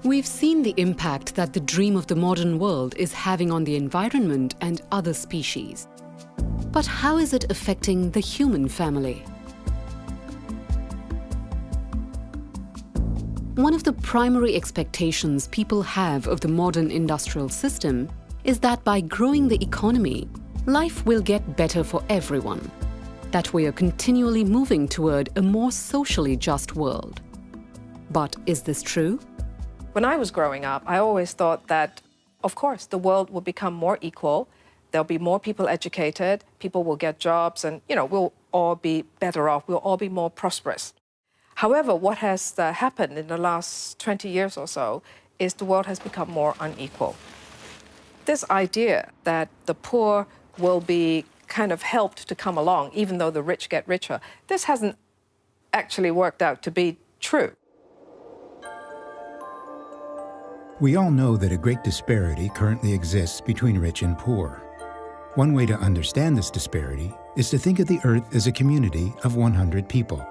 We've seen the impact that the dream of the modern world is having on the environment and other species. But how is it affecting the human family? One of the primary expectations people have of the modern industrial system is that by growing the economy, life will get better for everyone, that we are continually moving toward a more socially just world. But is this true? When I was growing up, I always thought that, of course, the world will become more equal, there'll be more people educated, people will get jobs, and, we'll all be better off, we'll all be more prosperous. However, what has happened in the last 20 years or so is the world has become more unequal. This idea that the poor will be kind of helped to come along, even though the rich get richer, this hasn't actually worked out to be true. We all know that a great disparity currently exists between rich and poor. One way to understand this disparity is to think of the Earth as a community of 100 people.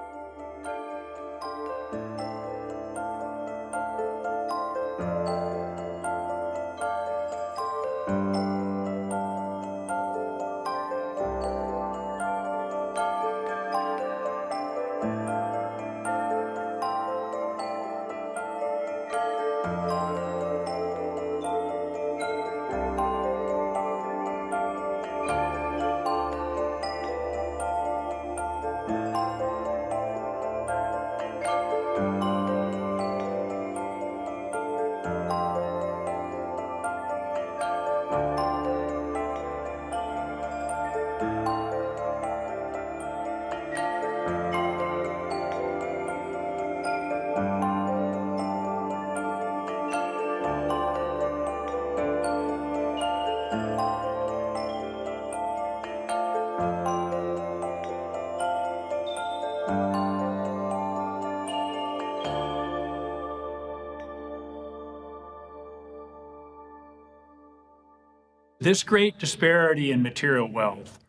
This great disparity in material wealth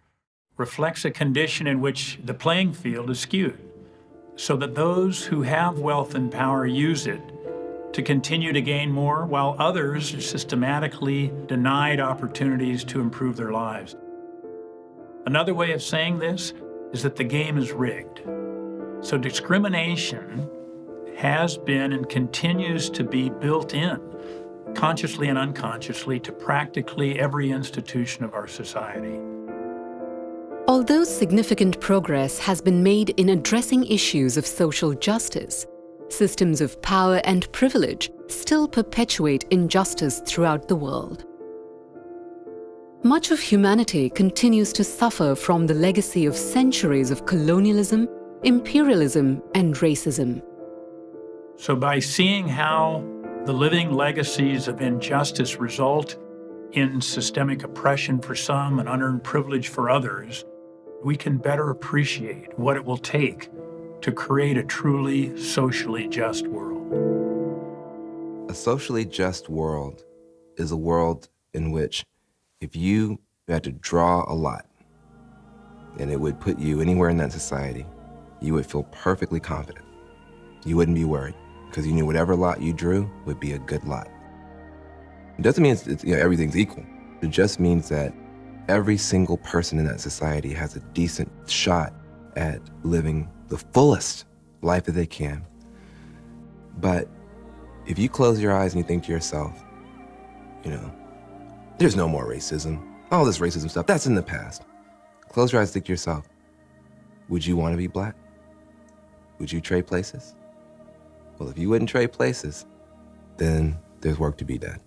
reflects a condition in which the playing field is skewed, so that those who have wealth and power use it to continue to gain more, while others are systematically denied opportunities to improve their lives. Another way of saying this is that the game is rigged. So discrimination has been and continues to be built in, consciously and unconsciously, to practically every institution of our society. Although significant progress has been made in addressing issues of social justice, systems of power and privilege still perpetuate injustice throughout the world. Much of humanity continues to suffer from the legacy of centuries of colonialism, imperialism, and racism. So by seeing how the living legacies of injustice result in systemic oppression for some and unearned privilege for others, we can better appreciate what it will take to create a truly socially just world. A socially just world is a world in which if you had to draw a lot and it would put you anywhere in that society, you would feel perfectly confident. You wouldn't be worried, because you knew whatever lot you drew would be a good lot. It doesn't mean everything's equal. It just means that every single person in that society has a decent shot at living the fullest life that they can. But if you close your eyes and you think to yourself, there's no more racism. All this racism stuff, that's in the past. Close your eyes and think to yourself, would you want to be black? Would you trade places? Well, if you wouldn't trade places, then there's work to be done.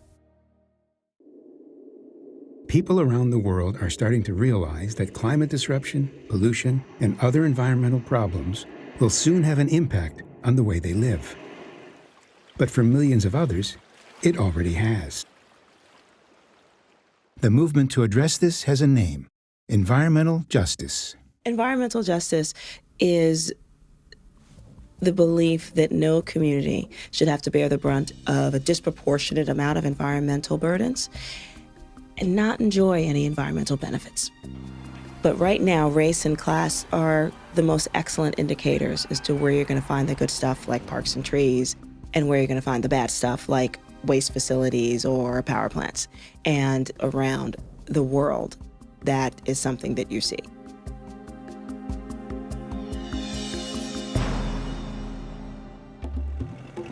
People around the world are starting to realize that climate disruption, pollution, and other environmental problems will soon have an impact on the way they live. But for millions of others, it already has. The movement to address this has a name: environmental justice. Environmental justice is the belief that no community should have to bear the brunt of a disproportionate amount of environmental burdens and not enjoy any environmental benefits. But right now, race and class are the most excellent indicators as to where you're going to find the good stuff like parks and trees and where you're going to find the bad stuff like waste facilities or power plants. And around the world, that is something that you see.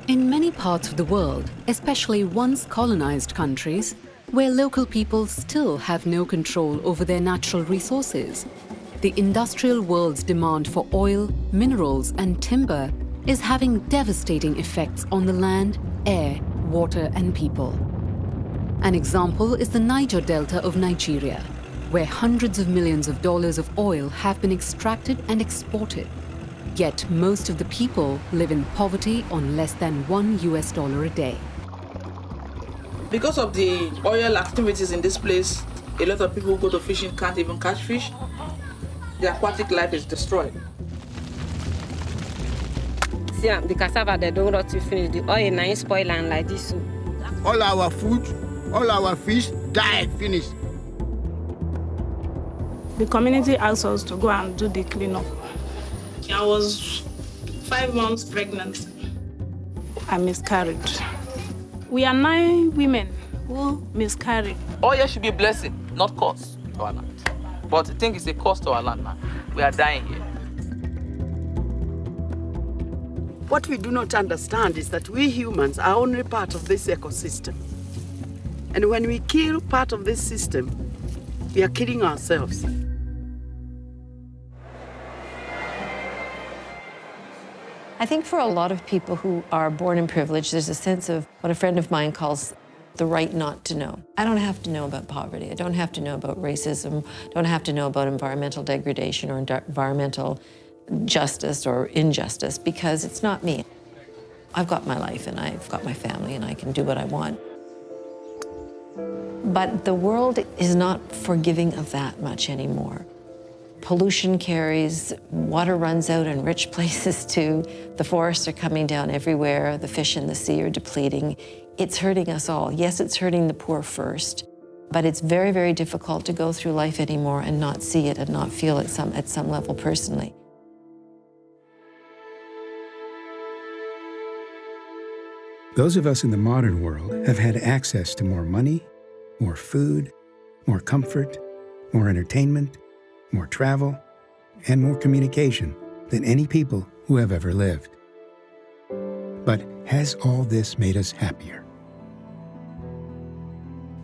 In many parts of the world, especially once colonized countries, where local people still have no control over their natural resources, the industrial world's demand for oil, minerals, and timber is having devastating effects on the land, air, water, and people. An example is the Niger Delta of Nigeria, where hundreds of millions of dollars of oil have been extracted and exported. Yet most of the people live in poverty on less than $1 a day. Because of the oil activities in this place, a lot of people who go to fishing can't even catch fish. The aquatic life is destroyed. See, the cassava, they don't rot to finish. The oil now spoil and like this. All our food, all our fish die, finished. The community asked us to go and do the cleanup. I was 5 months pregnant. I miscarried. We are 9 women who miscarried. Oil should be a blessing, not cost to our land. But I think it's a cost to our land now. We are dying here. What we do not understand is that we humans are only part of this ecosystem. And when we kill part of this system, we are killing ourselves. I think for a lot of people who are born in privilege, there's a sense of what a friend of mine calls the right not to know. I don't have to know about poverty. I don't have to know about racism. I don't have to know about environmental degradation or environmental justice or injustice because it's not me. I've got my life and I've got my family and I can do what I want. But the world is not forgiving of that much anymore. Pollution carries, water runs out in rich places too. The forests are coming down everywhere. The fish in the sea are depleting. It's hurting us all. Yes, it's hurting the poor first, but it's very, very difficult to go through life anymore and not see it and not feel it at some level personally. Those of us in the modern world have had access to more money, more food, more comfort, more entertainment, more travel, and more communication than any people who have ever lived. But has all this made us happier?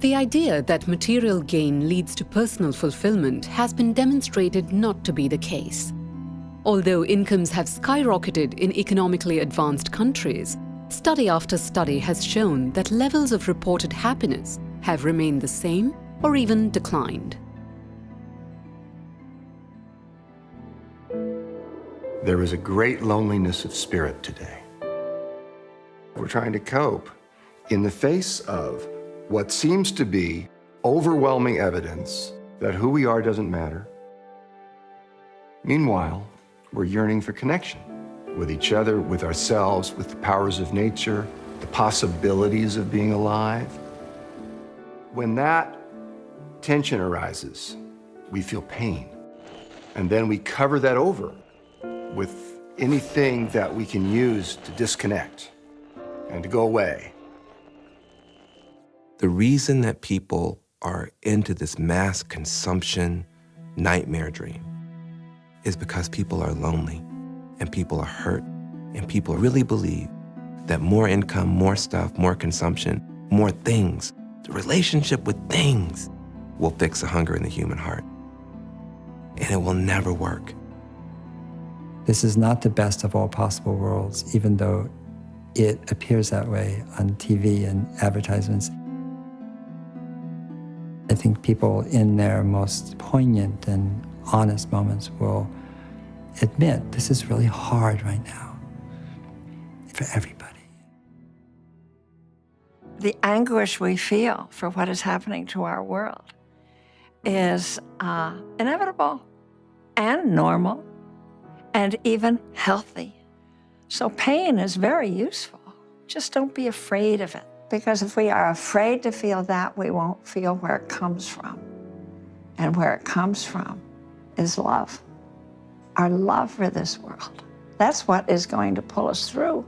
The idea that material gain leads to personal fulfillment has been demonstrated not to be the case. Although incomes have skyrocketed in economically advanced countries, study after study has shown that levels of reported happiness have remained the same or even declined. There is a great loneliness of spirit today. We're trying to cope in the face of what seems to be overwhelming evidence that who we are doesn't matter. Meanwhile, we're yearning for connection with each other, with ourselves, with the powers of nature, the possibilities of being alive. When that tension arises, we feel pain. And then we cover that over with anything that we can use to disconnect and to go away. The reason that people are into this mass consumption nightmare dream is because people are lonely and people are hurt and people really believe that more income, more stuff, more consumption, more things, the relationship with things will fix the hunger in the human heart. And it will never work. This is not the best of all possible worlds, even though it appears that way on TV and advertisements. I think people in their most poignant and honest moments will admit this is really hard right now for everybody. The anguish we feel for what is happening to our world is inevitable and normal and even healthy. So pain is very useful. Just don't be afraid of it. Because if we are afraid to feel that, we won't feel where it comes from. And where it comes from is love. Our love for this world. That's what is going to pull us through.